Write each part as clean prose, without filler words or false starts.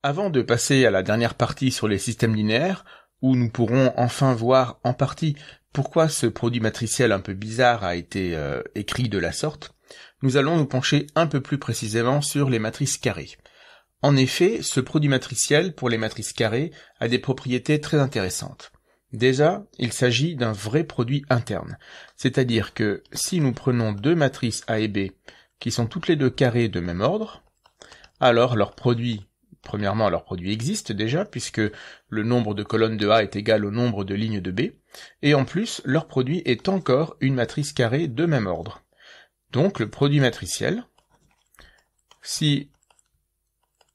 Avant de passer à la dernière partie sur les systèmes linéaires, où nous pourrons enfin voir en partie pourquoi ce produit matriciel un peu bizarre a été écrit de la sorte, nous allons nous pencher un peu plus précisément sur les matrices carrées. En effet, ce produit matriciel pour les matrices carrées a des propriétés très intéressantes. Déjà, il s'agit d'un vrai produit interne, c'est-à-dire que si nous prenons deux matrices A et B qui sont toutes les deux carrées de même ordre, alors leur produit existe déjà, puisque le nombre de colonnes de A est égal au nombre de lignes de B, et en plus, leur produit est encore une matrice carrée de même ordre. Donc le produit matriciel, si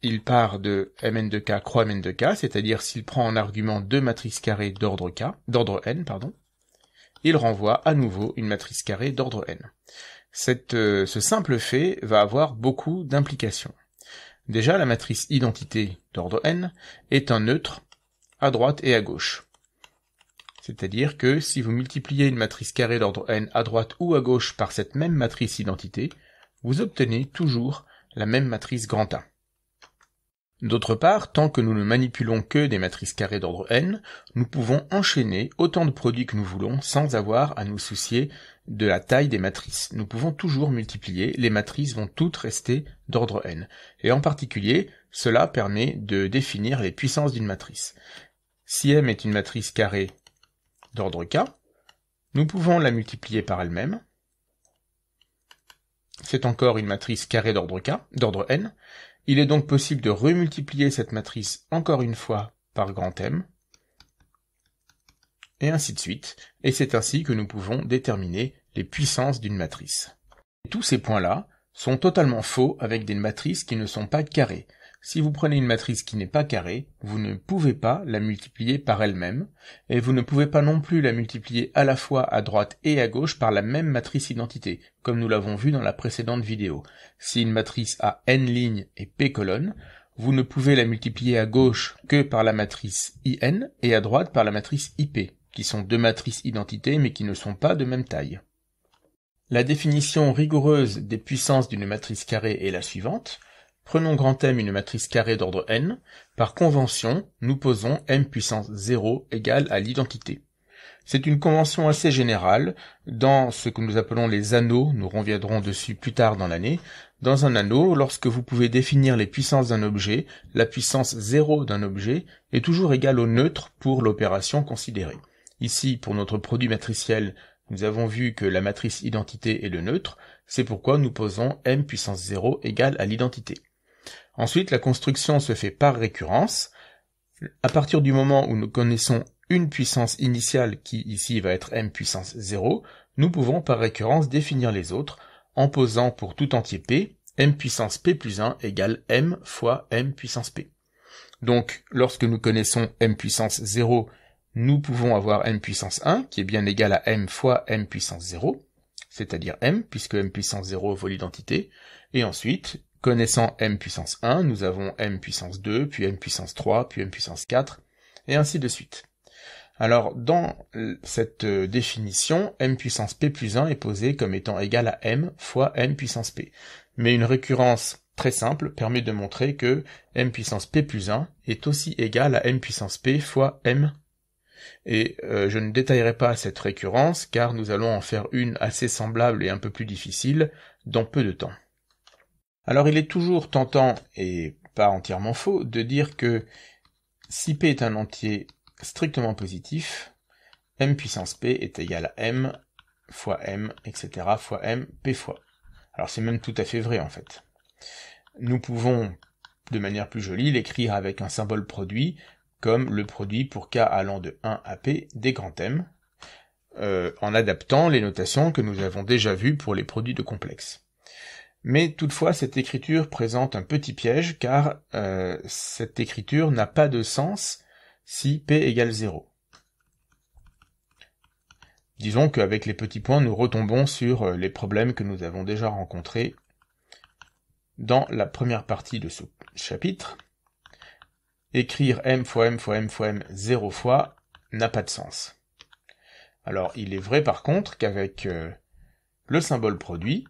il part de Mn de K croix Mn de K, c'est-à-dire s'il prend en argument deux matrices carrées d'ordre n, il renvoie à nouveau une matrice carrée d'ordre n. Ce simple fait va avoir beaucoup d'implications. Déjà, la matrice identité d'ordre n est un neutre à droite et à gauche. C'est-à-dire que si vous multipliez une matrice carrée d'ordre n à droite ou à gauche par cette même matrice identité, vous obtenez toujours la même matrice grand A. D'autre part, tant que nous ne manipulons que des matrices carrées d'ordre n, nous pouvons enchaîner autant de produits que nous voulons sans avoir à nous soucier de la taille des matrices. Nous pouvons toujours multiplier, les matrices vont toutes rester d'ordre n. Et en particulier, cela permet de définir les puissances d'une matrice. Si M est une matrice carrée d'ordre k, nous pouvons la multiplier par elle-même. C'est encore une matrice carrée d'ordre n. Il est donc possible de remultiplier cette matrice encore une fois par grand M, et ainsi de suite, et c'est ainsi que nous pouvons déterminer les puissances d'une matrice. Et tous ces points-là sont totalement faux avec des matrices qui ne sont pas carrées. Si vous prenez une matrice qui n'est pas carrée, vous ne pouvez pas la multiplier par elle-même, et vous ne pouvez pas non plus la multiplier à la fois à droite et à gauche par la même matrice identité, comme nous l'avons vu dans la précédente vidéo. Si une matrice a n lignes et p colonnes, vous ne pouvez la multiplier à gauche que par la matrice in et à droite par la matrice ip, qui sont deux matrices identités mais qui ne sont pas de même taille. La définition rigoureuse des puissances d'une matrice carrée est la suivante. Prenons grand M une matrice carrée d'ordre n. Par convention, nous posons m puissance 0 égale à l'identité. C'est une convention assez générale. Dans ce que nous appelons les anneaux, nous reviendrons dessus plus tard dans l'année. Dans un anneau, lorsque vous pouvez définir les puissances d'un objet, la puissance 0 d'un objet est toujours égale au neutre pour l'opération considérée. Ici, pour notre produit matriciel, nous avons vu que la matrice identité est le neutre, c'est pourquoi nous posons m puissance 0 égale à l'identité. Ensuite, la construction se fait par récurrence. À partir du moment où nous connaissons une puissance initiale qui ici va être m puissance 0, nous pouvons par récurrence définir les autres en posant pour tout entier p, m puissance p plus 1 égale m fois m puissance p. Donc, lorsque nous connaissons m puissance 0, nous pouvons avoir m puissance 1 qui est bien égal à m fois m puissance 0, c'est-à-dire m, puisque m puissance 0 vaut l'identité, et ensuite, connaissant m puissance 1, nous avons m puissance 2, puis m puissance 3, puis m puissance 4, et ainsi de suite. Alors, dans cette définition, m puissance p plus 1 est posé comme étant égal à m fois m puissance p. Mais une récurrence très simple permet de montrer que m puissance p plus 1 est aussi égal à m puissance p fois m. Et je ne détaillerai pas cette récurrence, car nous allons en faire une assez semblable et un peu plus difficile dans peu de temps. Alors il est toujours tentant, et pas entièrement faux, de dire que si p est un entier strictement positif, m puissance p est égal à m fois m, etc. fois m, p fois. Alors c'est même tout à fait vrai en fait. Nous pouvons, de manière plus jolie, l'écrire avec un symbole produit, comme le produit pour k allant de 1 à p des grands M, en adaptant les notations que nous avons déjà vues pour les produits de complexes. Mais toutefois, cette écriture présente un petit piège, car cette écriture n'a pas de sens si p égale 0. Disons qu'avec les petits points, nous retombons sur les problèmes que nous avons déjà rencontrés dans la première partie de ce chapitre. Écrire m fois m fois m fois m 0 fois n'a pas de sens. Alors, il est vrai par contre qu'avec le symbole produit,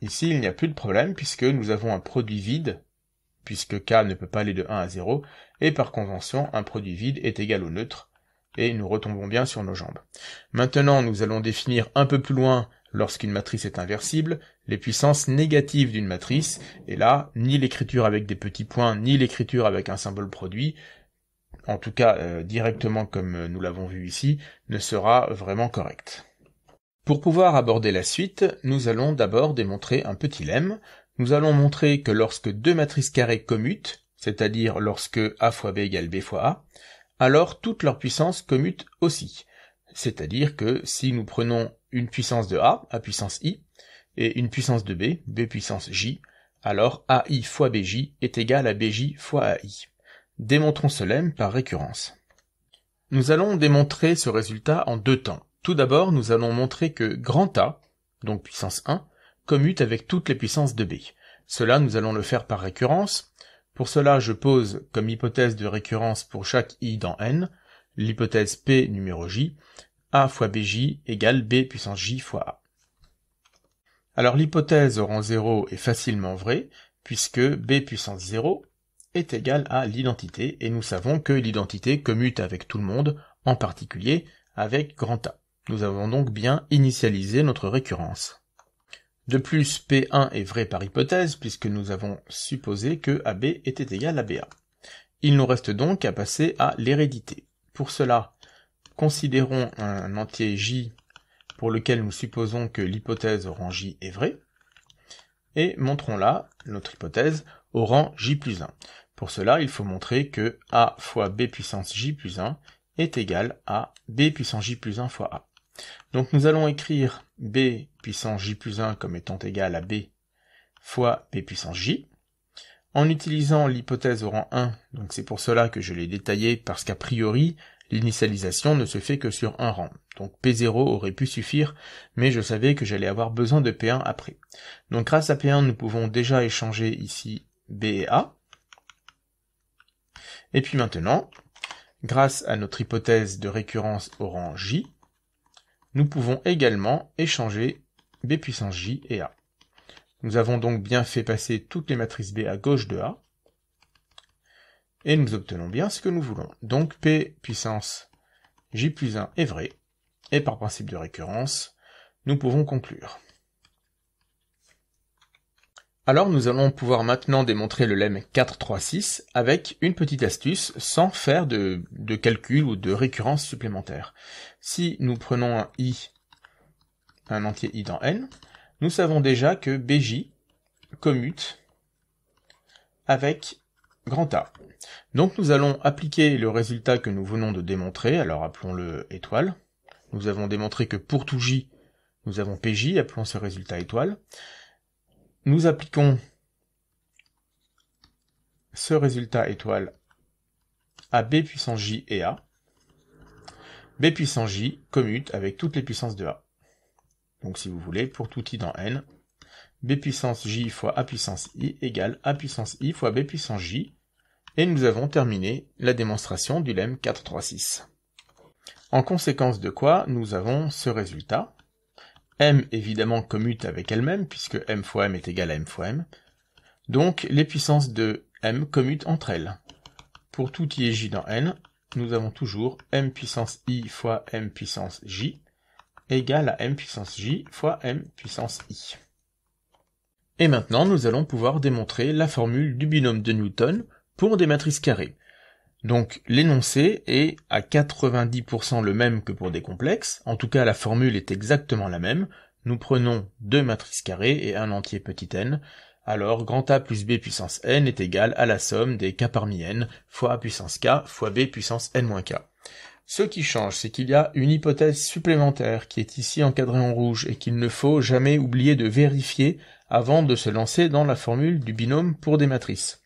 ici, il n'y a plus de problème puisque nous avons un produit vide puisque k ne peut pas aller de 1 à 0, et par convention, un produit vide est égal au neutre, et nous retombons bien sur nos jambes. Maintenant, nous allons définir un peu plus loin, lorsqu'une matrice est inversible, les puissances négatives d'une matrice, et là, ni l'écriture avec des petits points, ni l'écriture avec un symbole produit, en tout cas directement comme nous l'avons vu ici, ne sera vraiment correcte. Pour pouvoir aborder la suite, nous allons d'abord démontrer un petit lemme. Nous allons montrer que lorsque deux matrices carrées commutent, c'est-à-dire lorsque a fois b égale b fois a, alors toute leur puissance commute aussi. C'est-à-dire que si nous prenons une puissance de a puissance i, et une puissance de b puissance j, alors ai fois bj est égal à bj fois ai. Démontrons ce lemme par récurrence. Nous allons démontrer ce résultat en deux temps. Tout d'abord, nous allons montrer que grand A, donc puissance 1, commute avec toutes les puissances de b. Cela, nous allons le faire par récurrence. Pour cela, je pose comme hypothèse de récurrence pour chaque i dans n, l'hypothèse p numéro j, a fois bj égale b puissance j fois a. Alors l'hypothèse au rang 0 est facilement vraie, puisque b puissance 0 est égal à l'identité, et nous savons que l'identité commute avec tout le monde, en particulier avec grand A. Nous avons donc bien initialisé notre récurrence. De plus, P1 est vrai par hypothèse, puisque nous avons supposé que AB était égal à BA. Il nous reste donc à passer à l'hérédité. Pour cela, considérons un entier J pour lequel nous supposons que l'hypothèse au rang J est vraie, et montrons là notre hypothèse au rang J plus 1. Pour cela, il faut montrer que A fois B puissance J plus 1 est égal à B puissance J plus 1 fois A. Donc nous allons écrire B puissance J plus 1 comme étant égal à B fois B puissance J. En utilisant l'hypothèse au rang 1, donc c'est pour cela que je l'ai détaillé, parce qu'a priori, l'initialisation ne se fait que sur un rang. Donc P0 aurait pu suffire, mais je savais que j'allais avoir besoin de P1 après. Donc grâce à P1, nous pouvons déjà échanger ici B et A. Et puis maintenant, grâce à notre hypothèse de récurrence au rang J, nous pouvons également échanger B puissance J et A. Nous avons donc bien fait passer toutes les matrices B à gauche de A, et nous obtenons bien ce que nous voulons. Donc P puissance J plus 1 est vrai, et par principe de récurrence, nous pouvons conclure. Alors nous allons pouvoir maintenant démontrer le lemme 4, 3, 6 avec une petite astuce sans faire de calcul ou de récurrence supplémentaire. Si nous prenons un i, un entier i dans n, nous savons déjà que bj commute avec grand A. Donc nous allons appliquer le résultat que nous venons de démontrer, alors appelons-le étoile. Nous avons démontré que pour tout j, nous avons pj, appelons ce résultat étoile. Nous appliquons ce résultat étoile à b puissance j et a. B puissance j commute avec toutes les puissances de a. Donc si vous voulez, pour tout i dans n, b puissance j fois a puissance i égale a puissance i fois b puissance j, et nous avons terminé la démonstration du lemme 4, 3, 6. En conséquence de quoi, nous avons ce résultat. M évidemment commute avec elle-même, puisque m fois m est égal à m fois m. Donc les puissances de m commutent entre elles. Pour tout i et j dans n, nous avons toujours m puissance i fois m puissance j égale à m puissance j fois m puissance i. Et maintenant, nous allons pouvoir démontrer la formule du binôme de Newton pour des matrices carrées. Donc l'énoncé est à 90% le même que pour des complexes, en tout cas la formule est exactement la même. Nous prenons deux matrices carrées et un entier petit n, alors grand A plus B puissance n est égal à la somme des k parmi n fois A puissance k fois B puissance n moins k. Ce qui change, c'est qu'il y a une hypothèse supplémentaire qui est ici encadrée en rouge et qu'il ne faut jamais oublier de vérifier avant de se lancer dans la formule du binôme pour des matrices.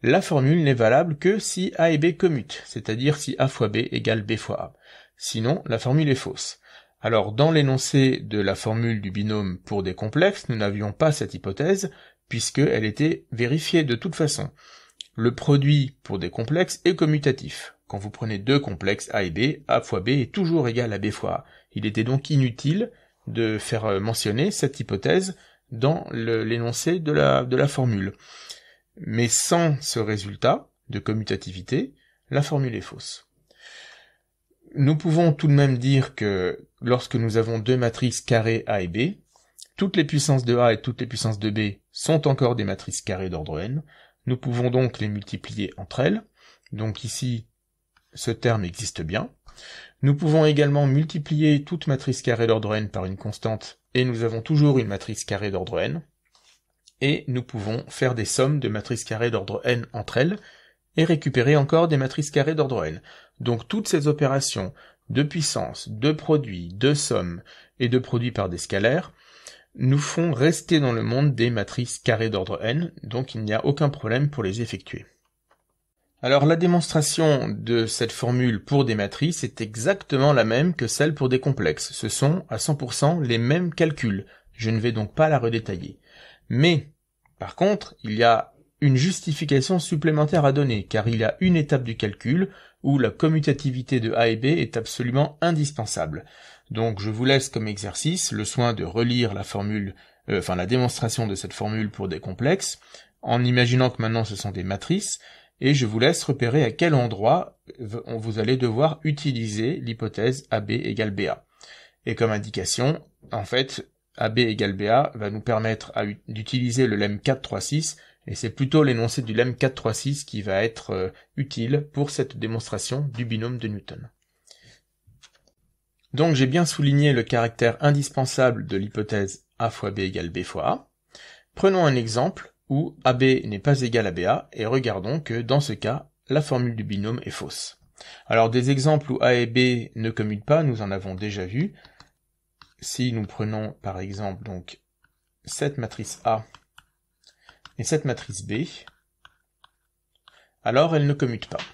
La formule n'est valable que si A et B commutent, c'est-à-dire si A fois B égale B fois A. Sinon, la formule est fausse. Alors, dans l'énoncé de la formule du binôme pour des complexes, nous n'avions pas cette hypothèse, puisqu'elle était vérifiée de toute façon. Le produit pour des complexes est commutatif. Quand vous prenez deux complexes A et B, A fois B est toujours égal à B fois A. Il était donc inutile de faire mentionner cette hypothèse dans l'énoncé de la formule. Mais sans ce résultat de commutativité, la formule est fausse. Nous pouvons tout de même dire que lorsque nous avons deux matrices carrées A et B, toutes les puissances de A et toutes les puissances de B sont encore des matrices carrées d'ordre n. Nous pouvons donc les multiplier entre elles. Donc ici, ce terme existe bien. Nous pouvons également multiplier toute matrice carrée d'ordre n par une constante, et nous avons toujours une matrice carrée d'ordre n. Et nous pouvons faire des sommes de matrices carrées d'ordre n entre elles, et récupérer encore des matrices carrées d'ordre n. Donc toutes ces opérations de puissance, de produit, de somme et de produit par des scalaires nous font rester dans le monde des matrices carrées d'ordre n, donc il n'y a aucun problème pour les effectuer. Alors la démonstration de cette formule pour des matrices est exactement la même que celle pour des complexes. Ce sont à 100% les mêmes calculs. Je ne vais donc pas la redétailler. Mais, par contre, il y a une justification supplémentaire à donner, car il y a une étape du calcul où la commutativité de A et B est absolument indispensable. Donc je vous laisse comme exercice le soin de relire la formule, la démonstration de cette formule pour des complexes, en imaginant que maintenant ce sont des matrices, et je vous laisse repérer à quel endroit vous allez devoir utiliser l'hypothèse AB égale BA. Et comme indication, en fait, AB égale BA va nous permettre d'utiliser le lemme 436, et c'est plutôt l'énoncé du lemme 436 qui va être utile pour cette démonstration du binôme de Newton. Donc j'ai bien souligné le caractère indispensable de l'hypothèse A fois B égale B fois A. Prenons un exemple où AB n'est pas égal à BA, et regardons que dans ce cas, la formule du binôme est fausse. Alors des exemples où A et B ne commutent pas, nous en avons déjà vu. Si nous prenons par exemple donc cette matrice A et cette matrice B, alors elles ne commutent pas.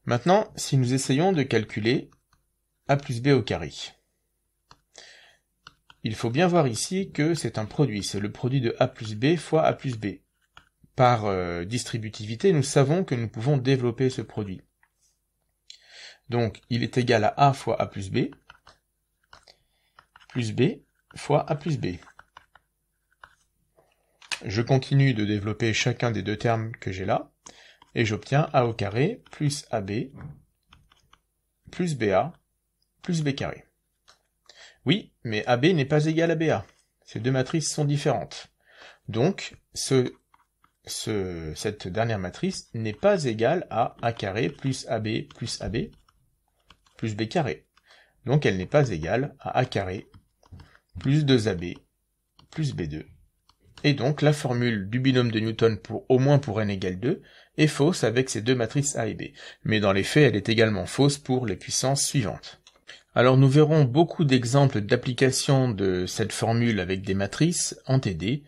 Maintenant, si nous essayons de calculer A plus B au carré, il faut bien voir ici que c'est un produit, c'est le produit de A plus B fois A plus B. Par distributivité, nous savons que nous pouvons développer ce produit. Donc, il est égal à A fois A plus B fois A plus B. Je continue de développer chacun des deux termes que j'ai là, et j'obtiens A au carré plus AB plus BA plus B carré. Oui, mais AB n'est pas égal à BA. Ces deux matrices sont différentes. Donc, cette dernière matrice n'est pas égale à A carré plus AB plus B carré. Donc, elle n'est pas égale à A carré plus 2AB plus B2. Et donc, la formule du binôme de Newton au moins pour n égale 2 est fausse avec ces deux matrices A et B. Mais dans les faits, elle est également fausse pour les puissances suivantes. Alors nous verrons beaucoup d'exemples d'application de cette formule avec des matrices en TD,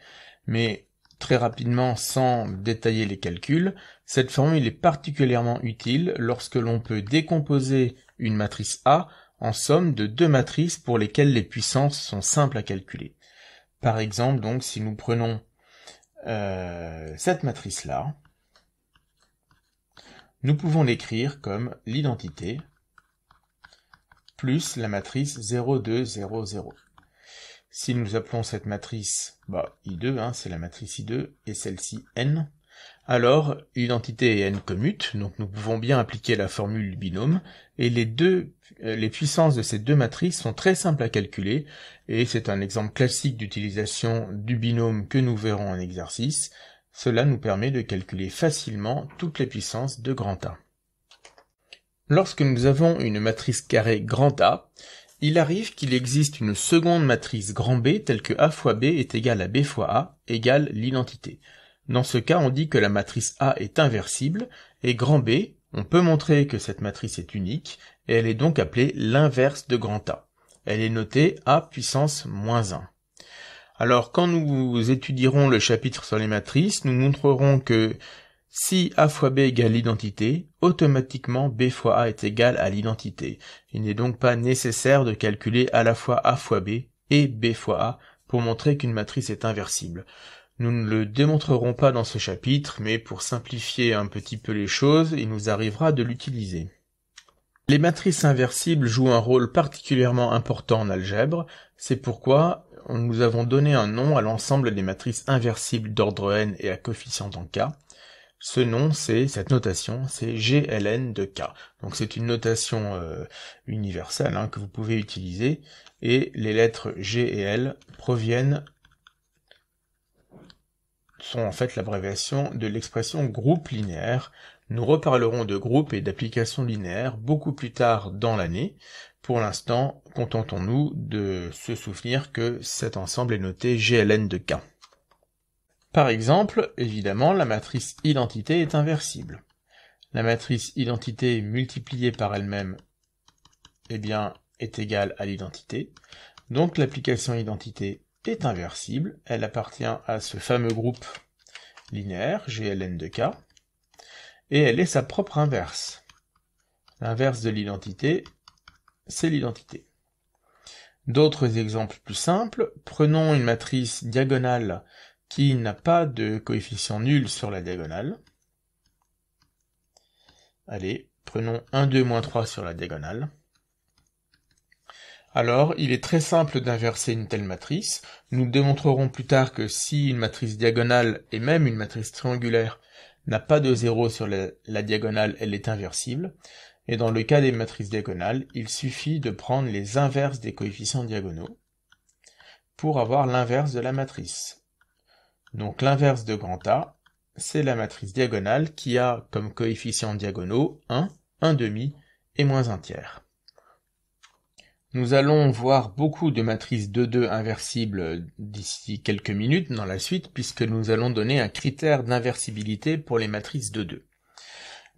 mais très rapidement, sans détailler les calculs, cette formule est particulièrement utile lorsque l'on peut décomposer une matrice A en somme de deux matrices pour lesquelles les puissances sont simples à calculer. Par exemple, donc, si nous prenons cette matrice-là, nous pouvons l'écrire comme l'identité plus la matrice 0, 2, 0, 0. Si nous appelons cette matrice I2, c'est la matrice I2, et celle-ci N, alors l'identité et N commutent, donc nous pouvons bien appliquer la formule du binôme, et les puissances de ces deux matrices sont très simples à calculer, et c'est un exemple classique d'utilisation du binôme que nous verrons en exercice. Cela nous permet de calculer facilement toutes les puissances de grand A. Lorsque nous avons une matrice carrée grand A, il arrive qu'il existe une seconde matrice grand B telle que A fois B est égal à B fois A égale l'identité. Dans ce cas, on dit que la matrice A est inversible, et grand B, on peut montrer que cette matrice est unique, et elle est donc appelée l'inverse de grand A. Elle est notée A puissance moins 1. Alors, quand nous étudierons le chapitre sur les matrices, nous montrerons que si A fois B égale l'identité, automatiquement B fois A est égal à l'identité. Il n'est donc pas nécessaire de calculer à la fois A fois B et B fois A pour montrer qu'une matrice est inversible. Nous ne le démontrerons pas dans ce chapitre, mais pour simplifier un petit peu les choses, il nous arrivera de l'utiliser. Les matrices inversibles jouent un rôle particulièrement important en algèbre, c'est pourquoi nous avons donné un nom à l'ensemble des matrices inversibles d'ordre n et à coefficient en k. Ce nom, cette notation, c'est GLN de K. Donc c'est une notation universelle que vous pouvez utiliser, et les lettres G et L sont en fait l'abréviation de l'expression groupe linéaire. Nous reparlerons de groupe et d'application linéaire beaucoup plus tard dans l'année. Pour l'instant, contentons-nous de se souvenir que cet ensemble est noté GLN de K. Par exemple, évidemment, la matrice identité est inversible. La matrice identité multipliée par elle-même, est égale à l'identité. Donc l'application identité est inversible. Elle appartient à ce fameux groupe linéaire, GLN de K, et elle est sa propre inverse. L'inverse de l'identité, c'est l'identité. D'autres exemples plus simples, prenons une matrice diagonale qui n'a pas de coefficient nul sur la diagonale. Allez, prenons 1, 2, moins 3 sur la diagonale. Alors, il est très simple d'inverser une telle matrice. Nous démontrerons plus tard que si une matrice diagonale, et même une matrice triangulaire, n'a pas de 0 sur la diagonale, elle est inversible. Et dans le cas des matrices diagonales, il suffit de prendre les inverses des coefficients diagonaux pour avoir l'inverse de la matrice. Donc l'inverse de grand A, c'est la matrice diagonale qui a comme coefficients diagonaux 1, 1 demi et moins 1 tiers. Nous allons voir beaucoup de matrices 2-2 inversibles d'ici quelques minutes dans la suite, puisque nous allons donner un critère d'inversibilité pour les matrices 2-2.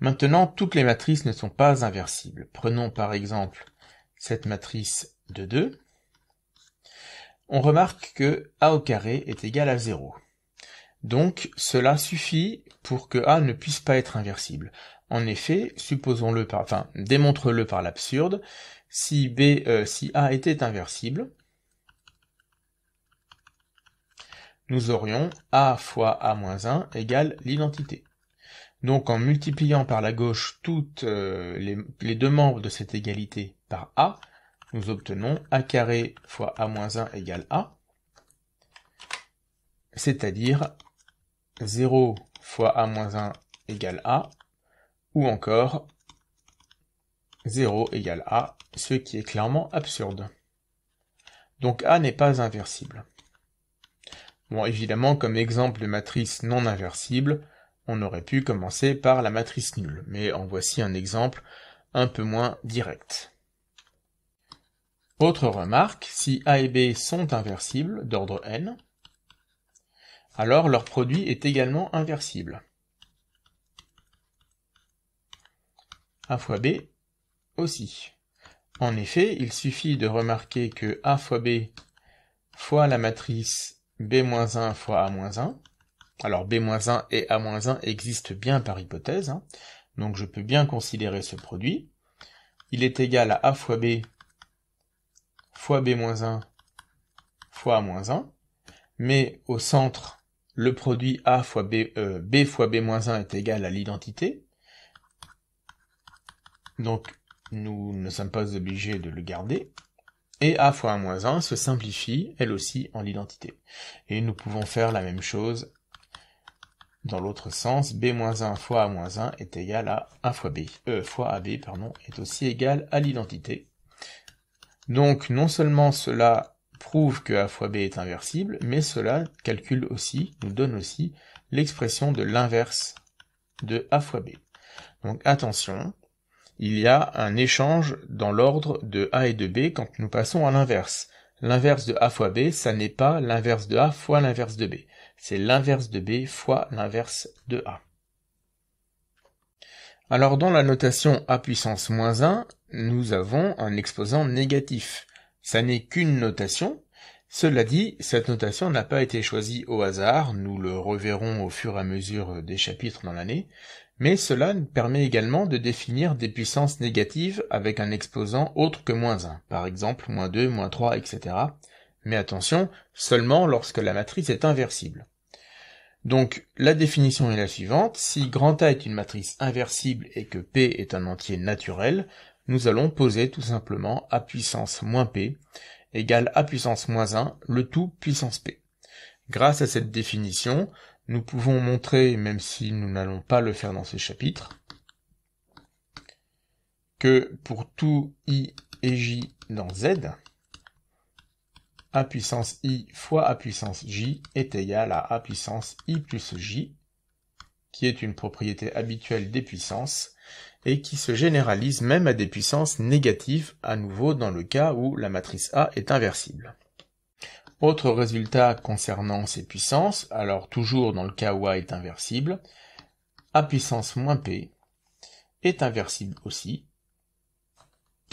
Maintenant, toutes les matrices ne sont pas inversibles. Prenons par exemple cette matrice 2-2. On remarque que A au carré est égal à 0. Donc, cela suffit pour que A ne puisse pas être inversible. En effet, démontre-le par l'absurde, si A était inversible, nous aurions A fois A-1 égale l'identité. Donc, en multipliant par la gauche toutes les deux membres de cette égalité par A, nous obtenons A carré fois A-1 égale A, c'est-à-dire 0 fois A-1 égale A, ou encore 0 égale A, ce qui est clairement absurde. Donc A n'est pas inversible. Bon, évidemment, comme exemple de matrice non inversible, on aurait pu commencer par la matrice nulle, mais en voici un exemple un peu moins direct. Autre remarque, si A et B sont inversibles, d'ordre n, alors leur produit est également inversible. A fois B aussi. En effet, il suffit de remarquer que A fois B fois la matrice B-1 fois A-1, alors B-1 et A-1 existent bien par hypothèse, donc je peux bien considérer ce produit. Il est égal à A fois B fois B-1 fois A-1, mais au centre, le produit A fois B fois B-1 est égal à l'identité, donc nous ne sommes pas obligés de le garder, et A fois A-1 se simplifie, elle aussi, en l'identité. Et nous pouvons faire la même chose dans l'autre sens, B-1 fois A-1 est égal à A fois B, fois AB, est aussi égal à l'identité. Donc non seulement cela prouve que A fois B est inversible, mais cela nous donne aussi l'expression de l'inverse de A fois B. Donc attention, il y a un échange dans l'ordre de A et de B quand nous passons à l'inverse. L'inverse de A fois B, ça n'est pas l'inverse de A fois l'inverse de B. C'est l'inverse de B fois l'inverse de A. Alors dans la notation A puissance moins 1, nous avons un exposant négatif. Ça n'est qu'une notation. Cela dit, cette notation n'a pas été choisie au hasard, nous le reverrons au fur et à mesure des chapitres dans l'année, mais cela nous permet également de définir des puissances négatives avec un exposant autre que moins 1, par exemple moins 2, moins 3, etc. Mais attention, seulement lorsque la matrice est inversible. Donc la définition est la suivante, si grand A est une matrice inversible et que P est un entier naturel, nous allons poser tout simplement A puissance moins P, égale A puissance moins 1, le tout puissance P. Grâce à cette définition, nous pouvons montrer, même si nous n'allons pas le faire dans ce chapitre, que pour tout I et J dans Z, A puissance I fois A puissance J est égal à A puissance I plus J, qui est une propriété habituelle des puissances, et qui se généralise même à des puissances négatives, à nouveau dans le cas où la matrice A est inversible. Autre résultat concernant ces puissances, alors toujours dans le cas où A est inversible, A puissance moins P est inversible aussi.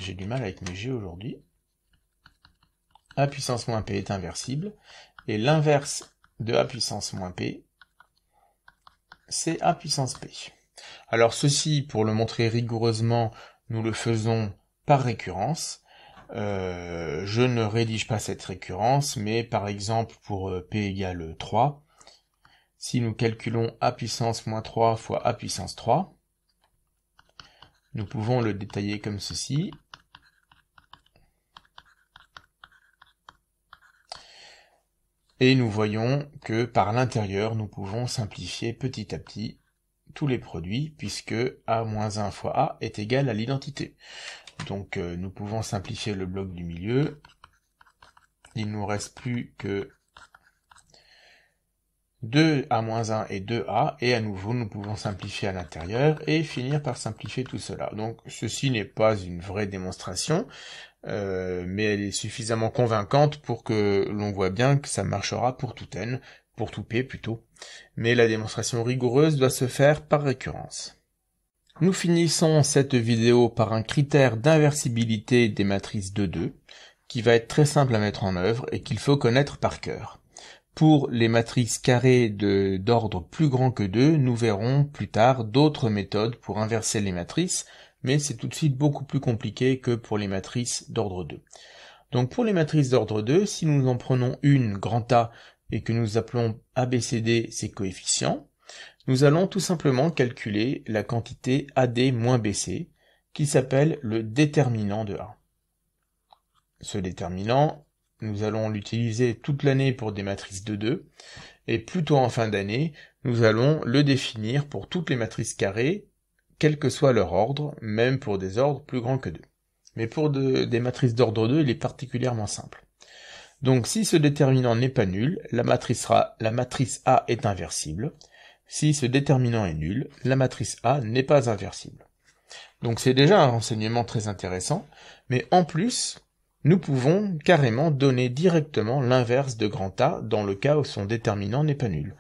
J'ai du mal avec mes G aujourd'hui. A puissance moins P est inversible, et l'inverse de A puissance moins P, c'est A puissance P. Alors ceci, pour le montrer rigoureusement, nous le faisons par récurrence. Je ne rédige pas cette récurrence, mais par exemple pour P égale 3, si nous calculons A puissance moins 3 fois A puissance 3, nous pouvons le détailler comme ceci. Et nous voyons que par l'intérieur, nous pouvons simplifier petit à petit tous les produits, puisque A-1 fois A est égal à l'identité. Donc nous pouvons simplifier le bloc du milieu. Il ne nous reste plus que 2A-1 et 2A, et à nouveau nous pouvons simplifier à l'intérieur et finir par simplifier tout cela. Donc ceci n'est pas une vraie démonstration, mais elle est suffisamment convaincante pour que l'on voit bien que ça marchera pour tout n, pour tout p plutôt, mais la démonstration rigoureuse doit se faire par récurrence. Nous finissons cette vidéo par un critère d'inversibilité des matrices de 2, qui va être très simple à mettre en œuvre et qu'il faut connaître par cœur. Pour les matrices carrées d'ordre plus grand que 2, nous verrons plus tard d'autres méthodes pour inverser les matrices, mais c'est tout de suite beaucoup plus compliqué que pour les matrices d'ordre 2. Donc pour les matrices d'ordre 2, si nous en prenons une grand A et que nous appelons ABCD ses coefficients, nous allons tout simplement calculer la quantité AD moins BC, qui s'appelle le déterminant de A. Ce déterminant, nous allons l'utiliser toute l'année pour des matrices de 2, et plutôt en fin d'année, nous allons le définir pour toutes les matrices carrées, quel que soit leur ordre, même pour des ordres plus grands que 2. Mais pour des matrices d'ordre 2, il est particulièrement simple. Donc si ce déterminant n'est pas nul, la matrice A est inversible. Si ce déterminant est nul, la matrice A n'est pas inversible. Donc c'est déjà un renseignement très intéressant, mais en plus, nous pouvons carrément donner directement l'inverse de grand A dans le cas où son déterminant n'est pas nul.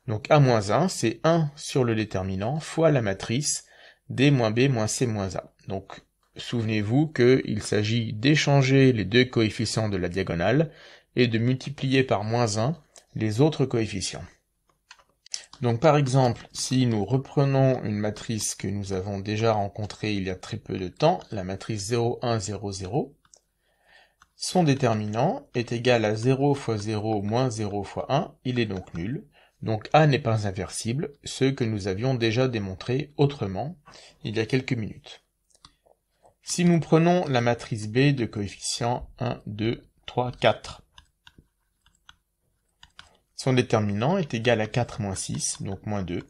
Donc A-1, c'est 1 sur le déterminant fois la matrice D moins B moins C moins A. Donc souvenez-vous qu'il s'agit d'échanger les deux coefficients de la diagonale et de multiplier par moins 1 les autres coefficients. Donc par exemple, si nous reprenons une matrice que nous avons déjà rencontrée il y a très peu de temps, la matrice 0, 1, 0, 0, son déterminant est égal à 0 fois 0 moins 0 fois 1, il est donc nul. Donc A n'est pas inversible, ce que nous avions déjà démontré autrement il y a quelques minutes. Si nous prenons la matrice B de coefficients 1, 2, 3, 4, son déterminant est égal à 4 moins 6, donc moins 2.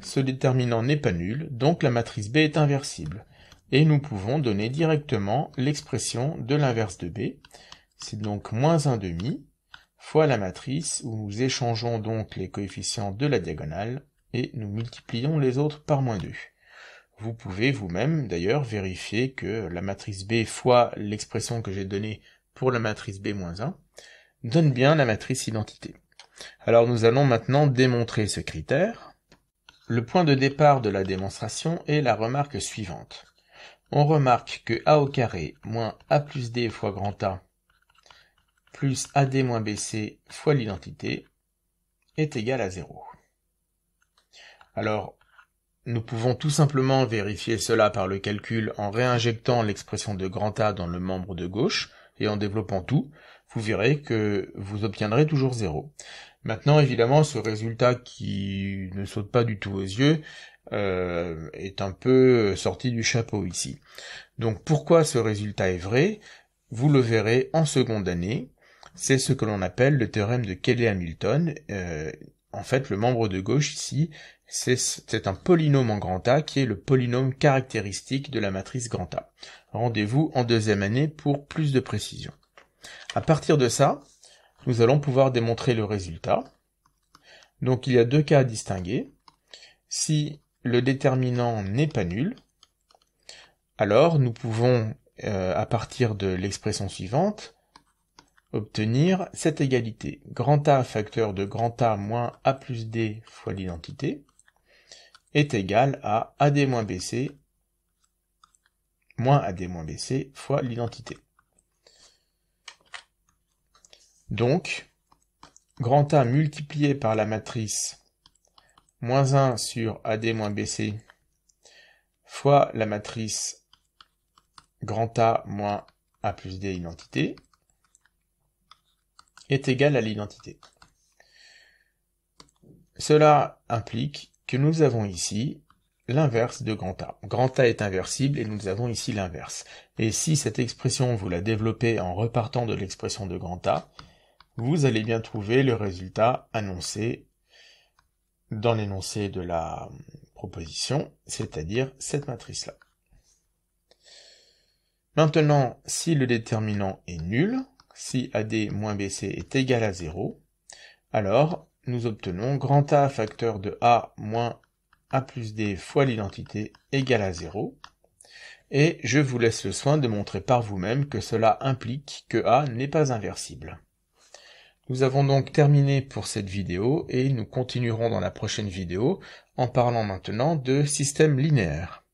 Ce déterminant n'est pas nul, donc la matrice B est inversible. Et nous pouvons donner directement l'expression de l'inverse de B. C'est donc moins 1 demi fois la matrice, où nous échangeons donc les coefficients de la diagonale, et nous multiplions les autres par moins 2. Vous pouvez vous-même d'ailleurs vérifier que la matrice B fois l'expression que j'ai donnée pour la matrice B moins 1 donne bien la matrice identité. Alors nous allons maintenant démontrer ce critère. Le point de départ de la démonstration est la remarque suivante. On remarque que A au carré moins A plus D fois grand A plus AD moins BC fois l'identité est égal à 0. Alors, nous pouvons tout simplement vérifier cela par le calcul en réinjectant l'expression de grand A dans le membre de gauche et en développant tout. Vous verrez que vous obtiendrez toujours 0. Maintenant, évidemment, ce résultat qui ne saute pas du tout aux yeux est un peu sorti du chapeau ici. Donc pourquoi ce résultat est vrai? vous le verrez en seconde année, c'est ce que l'on appelle le théorème de Cayley-Hamilton. En fait, le membre de gauche ici, c'est un polynôme en grand A qui est le polynôme caractéristique de la matrice grand A. Rendez-vous en deuxième année pour plus de précision. À partir de ça, nous allons pouvoir démontrer le résultat. Donc il y a deux cas à distinguer. Si le déterminant n'est pas nul, alors nous pouvons, à partir de l'expression suivante, obtenir cette égalité. Grand A facteur de grand A moins A plus D fois l'identité est égal à AD moins BC moins AD moins BC fois l'identité. Donc, grand A multiplié par la matrice moins 1 sur AD moins BC fois la matrice grand A moins A plus D identité est égal à l'identité. Cela implique que nous avons ici l'inverse de grand A. Grand A est inversible et nous avons ici l'inverse. Et si cette expression vous la développez en repartant de l'expression de grand A, vous allez bien trouver le résultat annoncé dans l'énoncé de la proposition, c'est-à-dire cette matrice-là. Maintenant, si le déterminant est nul, si AD moins BC est égal à 0, alors nous obtenons grand A facteur de A moins A plus D fois l'identité égale à 0, et je vous laisse le soin de montrer par vous-même que cela implique que A n'est pas inversible. Nous avons donc terminé pour cette vidéo, et nous continuerons dans la prochaine vidéo en parlant maintenant de système linéaire.